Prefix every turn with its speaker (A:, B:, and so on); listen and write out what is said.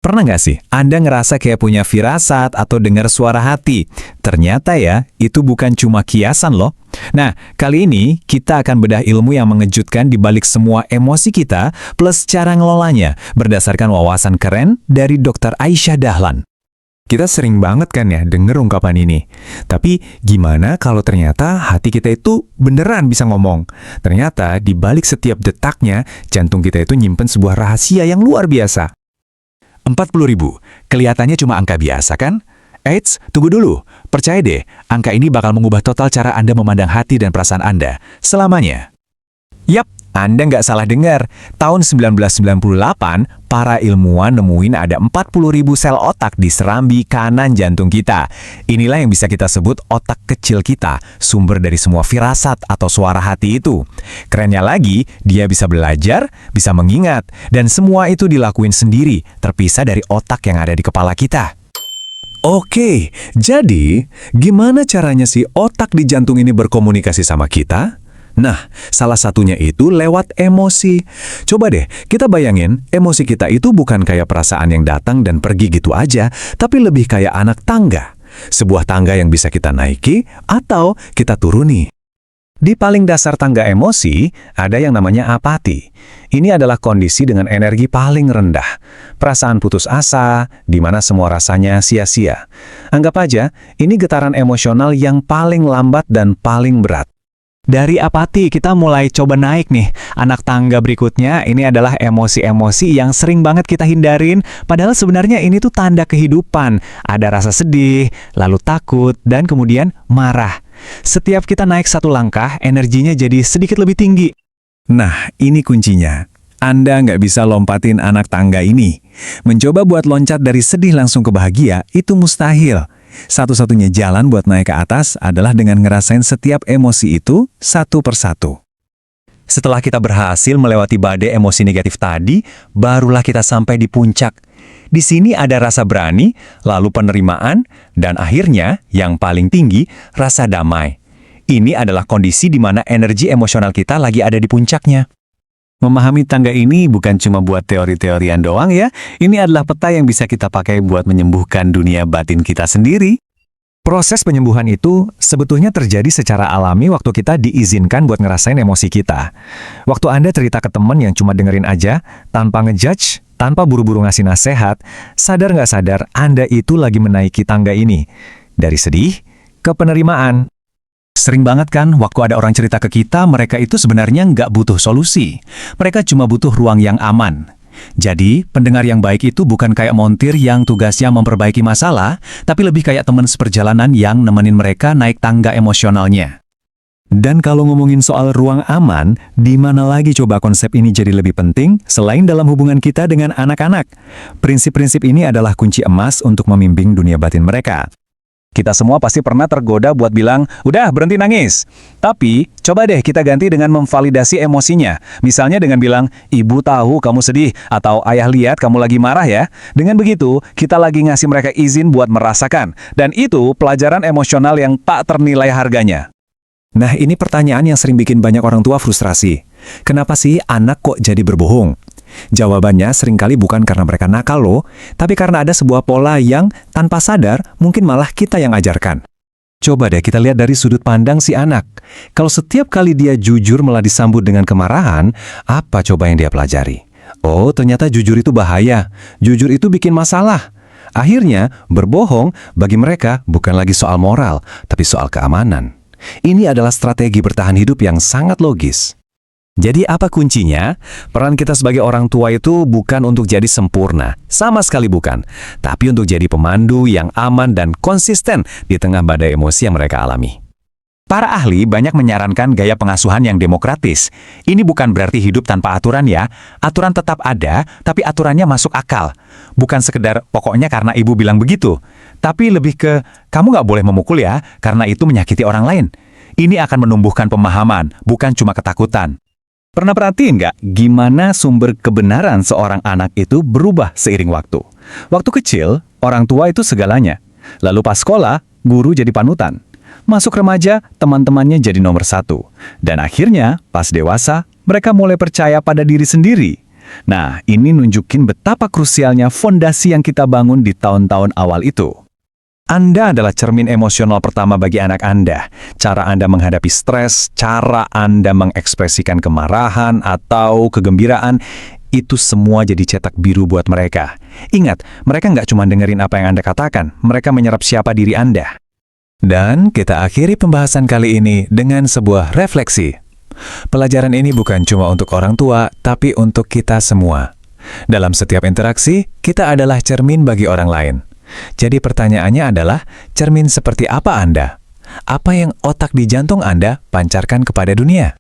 A: Pernah nggak sih Anda ngerasa kayak punya firasat atau dengar suara hati? Ternyata ya, itu bukan cuma kiasan loh. Nah, kali ini kita akan bedah ilmu yang mengejutkan di balik semua emosi kita plus cara ngelolanya berdasarkan wawasan keren dari Dr. Aisyah Dahlan. Kita sering banget kan ya denger ungkapan ini. Tapi gimana kalau ternyata hati kita itu beneran bisa ngomong? Ternyata di balik setiap detaknya, jantung kita itu nyimpen sebuah rahasia yang luar biasa. 40.000, kelihatannya cuma angka biasa kan? Eits, tunggu dulu. Percaya deh, angka ini bakal mengubah total cara Anda memandang hati dan perasaan Anda selamanya. Yap, Anda nggak salah dengar. Tahun 1998, para ilmuwan nemuin ada 40.000 sel otak di serambi kanan jantung kita. Inilah yang bisa kita sebut otak kecil kita, sumber dari semua firasat atau suara hati itu. Kerennya lagi, dia bisa belajar, bisa mengingat, dan semua itu dilakuin sendiri, terpisah dari otak yang ada di kepala kita. Oke, jadi gimana caranya si otak di jantung ini berkomunikasi sama kita? Nah, salah satunya itu lewat emosi. Coba deh, kita bayangin emosi kita itu bukan kayak perasaan yang datang dan pergi gitu aja, tapi lebih kayak anak tangga. Sebuah tangga yang bisa kita naiki atau kita turuni. Di paling dasar tangga emosi, ada yang namanya apati. Ini adalah kondisi dengan energi paling rendah. Perasaan putus asa, di mana semua rasanya sia-sia. Anggap aja, ini getaran emosional yang paling lambat dan paling berat. Dari apati kita mulai coba naik nih. Anak tangga berikutnya ini adalah emosi-emosi yang sering banget kita hindarin, padahal sebenarnya ini tuh tanda kehidupan. Ada rasa sedih, lalu takut, dan kemudian marah. Setiap kita naik satu langkah, energinya jadi sedikit lebih tinggi. Nah, ini kuncinya. Anda nggak bisa lompatin anak tangga ini. Mencoba buat loncat dari sedih langsung ke bahagia, itu mustahil. Satu-satunya jalan buat naik ke atas adalah dengan ngerasain setiap emosi itu satu persatu. Setelah kita berhasil melewati badai emosi negatif tadi, barulah kita sampai di puncak. Di sini ada rasa berani, lalu penerimaan, dan akhirnya, yang paling tinggi, rasa damai. Ini adalah kondisi di mana energi emosional kita lagi ada di puncaknya. Memahami tangga ini bukan cuma buat teori-teorian doang ya, ini adalah peta yang bisa kita pakai buat menyembuhkan dunia batin kita sendiri. Proses penyembuhan itu sebetulnya terjadi secara alami waktu kita diizinkan buat ngerasain emosi kita. Waktu Anda cerita ke teman yang cuma dengerin aja, tanpa ngejudge, tanpa buru-buru ngasih nasihat, sadar nggak sadar Anda itu lagi menaiki tangga ini. Dari sedih ke penerimaan. Sering banget kan, waktu ada orang cerita ke kita, mereka itu sebenarnya nggak butuh solusi. Mereka cuma butuh ruang yang aman. Jadi, pendengar yang baik itu bukan kayak montir yang tugasnya memperbaiki masalah, tapi lebih kayak teman seperjalanan yang nemenin mereka naik tangga emosionalnya. Dan kalau ngomongin soal ruang aman, di mana lagi coba konsep ini jadi lebih penting selain dalam hubungan kita dengan anak-anak? Prinsip-prinsip ini adalah kunci emas untuk memimpin dunia batin mereka. Kita semua pasti pernah tergoda buat bilang, udah berhenti nangis. Tapi, coba deh kita ganti dengan memvalidasi emosinya. Misalnya dengan bilang, ibu tahu kamu sedih, atau ayah lihat kamu lagi marah ya. Dengan begitu, kita lagi ngasih mereka izin buat merasakan. Dan itu pelajaran emosional yang tak ternilai harganya. Nah, ini pertanyaan yang sering bikin banyak orang tua frustrasi. Kenapa sih anak kok jadi berbohong? Jawabannya seringkali bukan karena mereka nakal loh, tapi karena ada sebuah pola yang tanpa sadar mungkin malah kita yang ajarkan. Coba deh kita lihat dari sudut pandang si anak. Kalau setiap kali dia jujur malah disambut dengan kemarahan, apa coba yang dia pelajari? Oh, ternyata jujur itu bahaya. Jujur itu bikin masalah. Akhirnya, berbohong bagi mereka bukan lagi soal moral, tapi soal keamanan. Ini adalah strategi bertahan hidup yang sangat logis. Jadi apa kuncinya? Peran kita sebagai orang tua itu bukan untuk jadi sempurna, sama sekali bukan. Tapi untuk jadi pemandu yang aman dan konsisten di tengah badai emosi yang mereka alami. Para ahli banyak menyarankan gaya pengasuhan yang demokratis. Ini bukan berarti hidup tanpa aturan ya. Aturan tetap ada, tapi aturannya masuk akal. Bukan sekedar pokoknya karena ibu bilang begitu. Tapi lebih ke, kamu nggak boleh memukul ya, karena itu menyakiti orang lain. Ini akan menumbuhkan pemahaman, bukan cuma ketakutan. Pernah perhatiin nggak gimana sumber kebenaran seorang anak itu berubah seiring waktu? Waktu kecil, orang tua itu segalanya. Lalu pas sekolah, guru jadi panutan. Masuk remaja, teman-temannya jadi nomor satu. Dan akhirnya, pas dewasa, mereka mulai percaya pada diri sendiri. Nah, ini nunjukin betapa krusialnya fondasi yang kita bangun di tahun-tahun awal itu. Anda adalah cermin emosional pertama bagi anak Anda. Cara Anda menghadapi stres, cara Anda mengekspresikan kemarahan atau kegembiraan, itu semua jadi cetak biru buat mereka. Ingat, mereka nggak cuma dengerin apa yang Anda katakan, mereka menyerap siapa diri Anda. Dan kita akhiri pembahasan kali ini dengan sebuah refleksi. Pelajaran ini bukan cuma untuk orang tua, tapi untuk kita semua. Dalam setiap interaksi, kita adalah cermin bagi orang lain. Jadi pertanyaannya adalah, cermin seperti apa Anda? Apa yang otak di jantung Anda pancarkan kepada dunia?